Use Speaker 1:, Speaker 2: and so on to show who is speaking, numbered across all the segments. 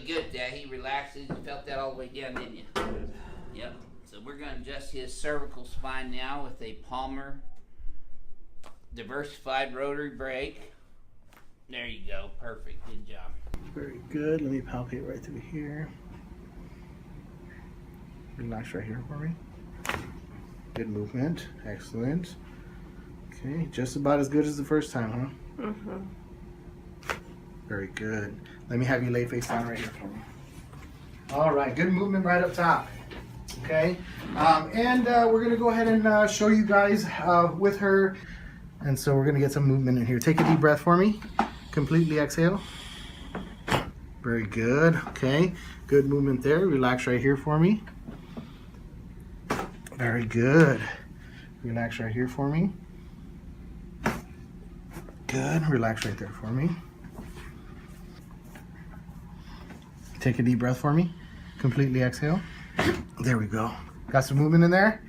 Speaker 1: good at that. He relaxes. You felt that all the way down, didn't you?
Speaker 2: Good.
Speaker 1: Yep. So we're going to adjust his cervical spine now with a Palmer diversified rotary brake. There you go. Perfect. Good job.
Speaker 2: Very good. Let me palpate right through here. Relax right here for me. Good movement. Excellent. Okay, just about as good as the first time, huh? Mm-hmm. Very good. Let me have you lay face down right here for me. All right, good movement right up top. Okay, we're gonna go ahead and show you guys with her. And so we're gonna get some movement in here. Take a deep breath for me. Completely exhale. Very good. Okay, good movement there. Relax right here for me. Very good. Relax right here for me. Good. Relax right there for me. Take a deep breath for me. Completely exhale. There we go. Got some movement in there?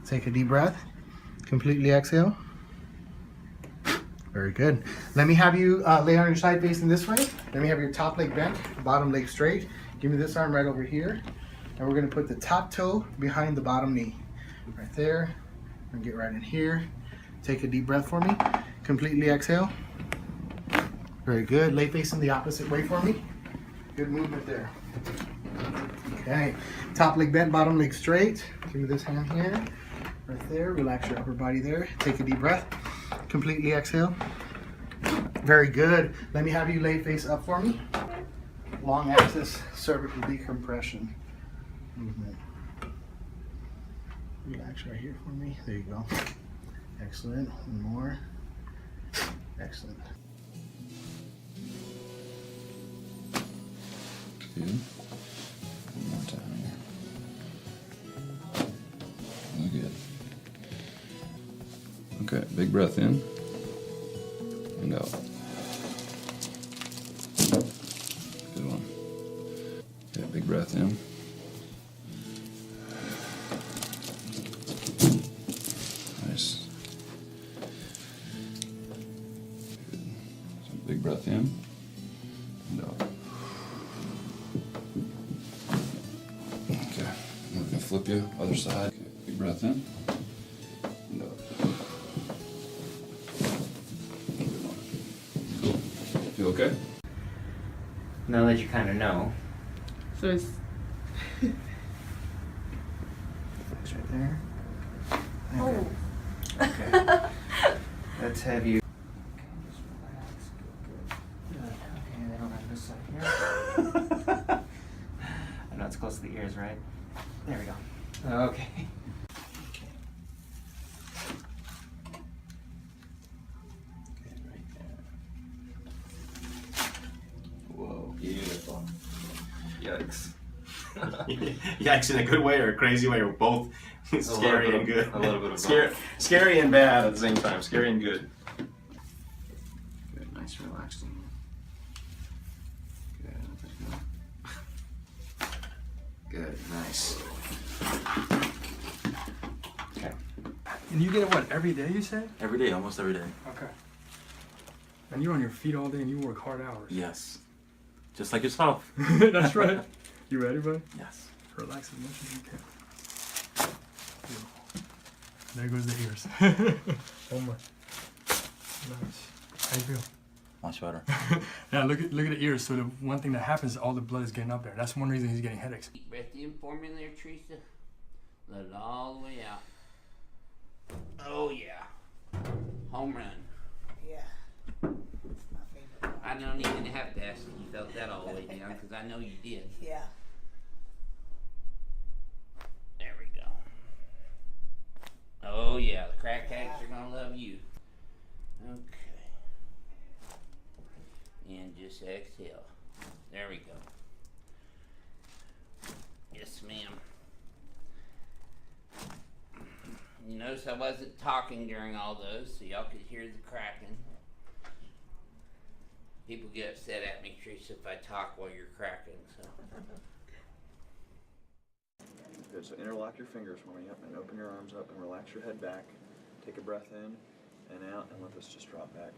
Speaker 2: Take a deep breath. Completely exhale. Very good. Let me have you lay on your side facing this way. Let me have your top leg bent, bottom leg straight. Give me this arm right over here. And we're going to put the top toe behind the bottom knee. Right there. And get right in here. Take a deep breath for me. Completely exhale. Very good. Lay facing the opposite way for me. Good movement there. Okay. Top leg bent, bottom leg straight. Give me this hand here. Right there. Relax your upper body there. Take a deep breath. Completely exhale. Very good. Let me have you lay face up for me. Long axis cervical decompression movement. Relax right here for me. There you go. Excellent. One more. Excellent.
Speaker 3: Good. One more time here. Good. Okay, big breath in and out. Good one. Okay, big breath in. Nice. Good. So big breath in and out. Okay, I'm gonna flip you other side. Okay, big breath in and out. Feel okay?
Speaker 4: Now that you kind of know.
Speaker 5: So it's
Speaker 2: It's right there.
Speaker 5: oh.
Speaker 4: Okay. Let's have you. Okay, then on this side here. I know it's close to the ears, right? There we go. Okay.
Speaker 3: Whoa, beautiful. Yikes.
Speaker 6: Yikes in a good way or a crazy way or both. Scary and good.
Speaker 3: A little bit of
Speaker 6: Scary and bad at the same time. Scary and good.
Speaker 3: Good, nice relaxing. Good. Good, nice.
Speaker 4: Okay.
Speaker 7: And you get it, what, every day, you say?
Speaker 3: Every day, almost every day.
Speaker 7: Okay. And you're on your feet all day and you work hard hours.
Speaker 3: Yes. Just like yourself.
Speaker 7: That's right. You ready, buddy?
Speaker 3: Yes.
Speaker 7: Relax as much as you can. Beautiful. There goes the ears. One more. Nice. How you feel?
Speaker 3: Much better.
Speaker 7: Yeah, look at the ears. So the one thing that happens is all the blood is getting up there. That's one reason he's getting headaches.
Speaker 1: Deep breath in for me there, Teresa. Let it all the way out. Oh, yeah. Home run.
Speaker 5: Yeah. It's my favorite part.
Speaker 1: I don't even have to ask if you felt that all the way down, because I know you did.
Speaker 5: Yeah.
Speaker 1: There we go. Oh, yeah. The crack hacks are going to love you. Okay. And just exhale. There we go. Yes, ma'am. You notice I wasn't talking during all those, so y'all could hear the cracking. People get upset at me, Teresa, if I talk while you're cracking, so.
Speaker 3: Good, so interlock your fingers for me, and open your arms up and relax your head back. Take a breath in and out, and let this just drop back.